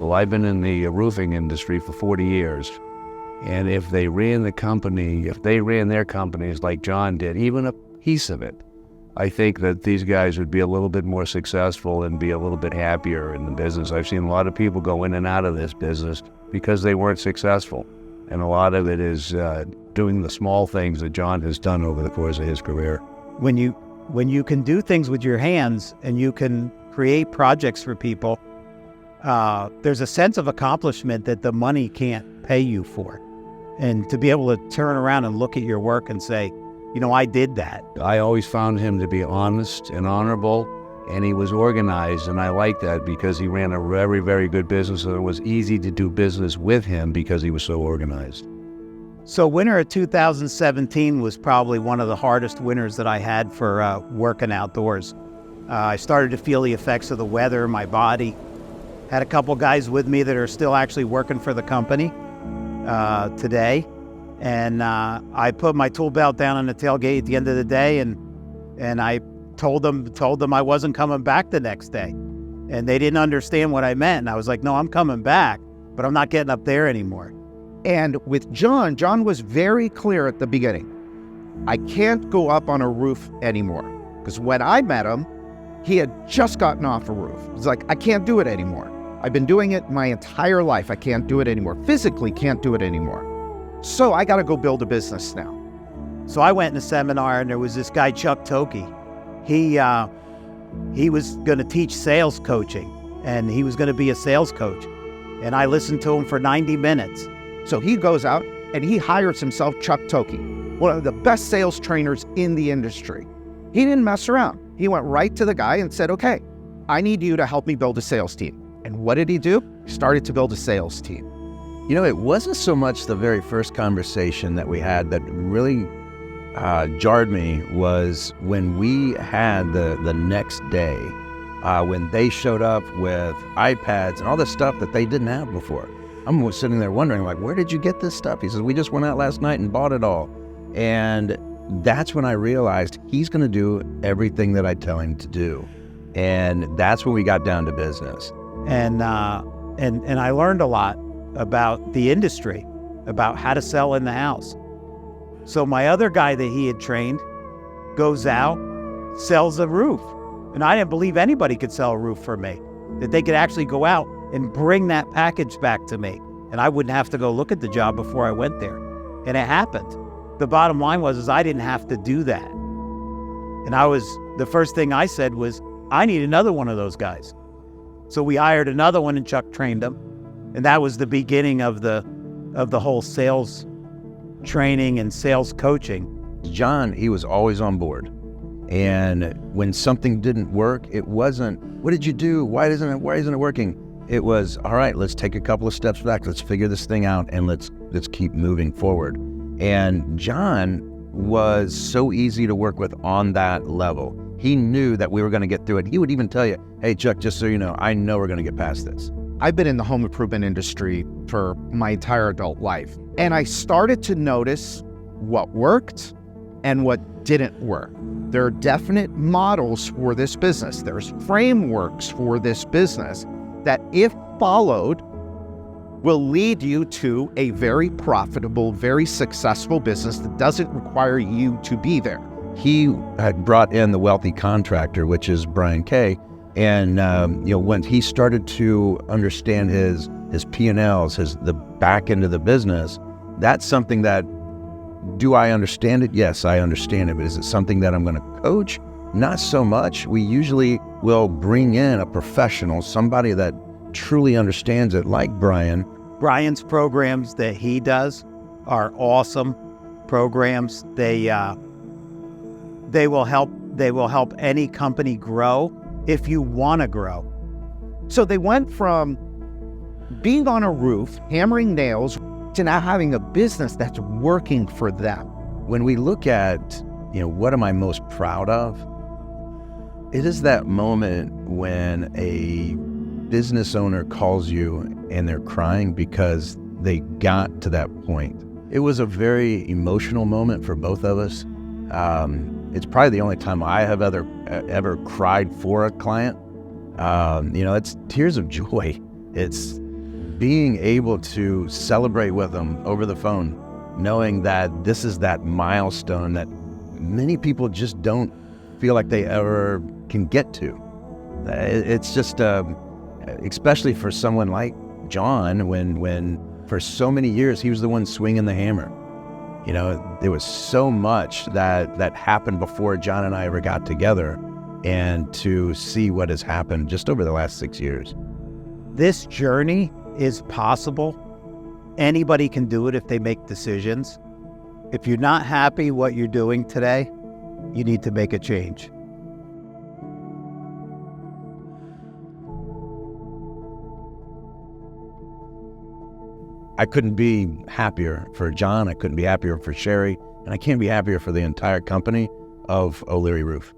successful. I've been in the roofing industry for 40 years. And if they ran their companies like John did, even a piece of it, I think that these guys would be a little bit more successful and be a little bit happier in the business. I've seen a lot of people go in and out of this business because they weren't successful. And a lot of it is doing the small things that John has done over the course of his career. When you can do things with your hands and you can create projects for people, there's a sense of accomplishment that the money can't pay you for. And to be able to turn around and look at your work and say, I did that. I always found him to be honest and honorable, and he was organized, and I like that because he ran a very, very good business, and it was easy to do business with him because he was so organized. So winter of 2017 was probably one of the hardest winters that I had for working outdoors. I started to feel the effects of the weather in my body. Had a couple guys with me that are still actually working for the company today. And I put my tool belt down on the tailgate at the end of the day, and I told them I wasn't coming back the next day. And they didn't understand what I meant. And I was like, no, I'm coming back, but I'm not getting up there anymore. And with John was very clear at the beginning. I can't go up on a roof anymore. Because when I met him, he had just gotten off a roof. He's like, I can't do it anymore. I've been doing it my entire life. I can't do it anymore. Physically can't do it anymore. So I got to go build a business now. So I went in a seminar, and there was this guy, Chuck Toki. He was going to teach sales coaching, and he was going to be a sales coach. And I listened to him for 90 minutes. So he goes out and he hires himself Chuck Toki, one of the best sales trainers in the industry. He didn't mess around. He went right to the guy and said, okay, I need you to help me build a sales team. And what did he do? He started to build a sales team. It wasn't so much the very first conversation that we had that really jarred me was when we had the next day, when they showed up with iPads and all this stuff that they didn't have before. I'm sitting there wondering, where did you get this stuff? He says, we just went out last night and bought it all. And that's when I realized he's going to do everything that I tell him to do. And that's when we got down to business. And I learned a lot about the industry, about how to sell in the house. So my other guy that he had trained goes out, sells a roof. And I didn't believe anybody could sell a roof for me, that they could actually go out and bring that package back to me. And I wouldn't have to go look at the job before I went there. And it happened. The bottom line was I didn't have to do that. And the first thing I said was, I need another one of those guys. So we hired another one, and Chuck trained him. And that was the beginning of the whole sales training and sales coaching. John, he was always on board. And when something didn't work, it wasn't, what did you do? Why isn't it working? It was, all right, let's take a couple of steps back. Let's figure this thing out, and let's keep moving forward. And John was so easy to work with on that level. He knew that we were going to get through it. He would even tell you, hey, Chuck, just so you know, I know we're going to get past this. I've been in the home improvement industry for my entire adult life, and I started to notice what worked and what didn't work. There are definite models for this business. There's frameworks for this business that, if followed, will lead you to a very profitable, very successful business that doesn't require you to be there. He had brought in the wealthy contractor, which is Brian Kay. And, when he started to understand his P&Ls, the back end of the business, that's something that, do I understand it? Yes, I understand it. But is it something that I'm going to coach? Not so much. We usually will bring in a professional, somebody that truly understands it, like Brian. Brian's programs that he does are awesome programs. They will help any company grow if you want to grow. So they went from being on a roof, hammering nails, to now having a business that's working for them. When we look at, what am I most proud of? It is that moment when a business owner calls you and they're crying because they got to that point. It was a very emotional moment for both of us. It's probably the only time I have ever cried for a client. It's tears of joy. It's being able to celebrate with them over the phone, knowing that this is that milestone that many people just don't feel like they ever can get to. It's just, especially for someone like John, when for so many years he was the one swinging the hammer. You know, there was so much that happened before John and I ever got together, and to see what has happened just over the last 6 years. This journey is possible. Anybody can do it if they make decisions. If you're not happy what you're doing today, you need to make a change. I couldn't be happier for John, I couldn't be happier for Sherry, and I can't be happier for the entire company of O'Leary Roof.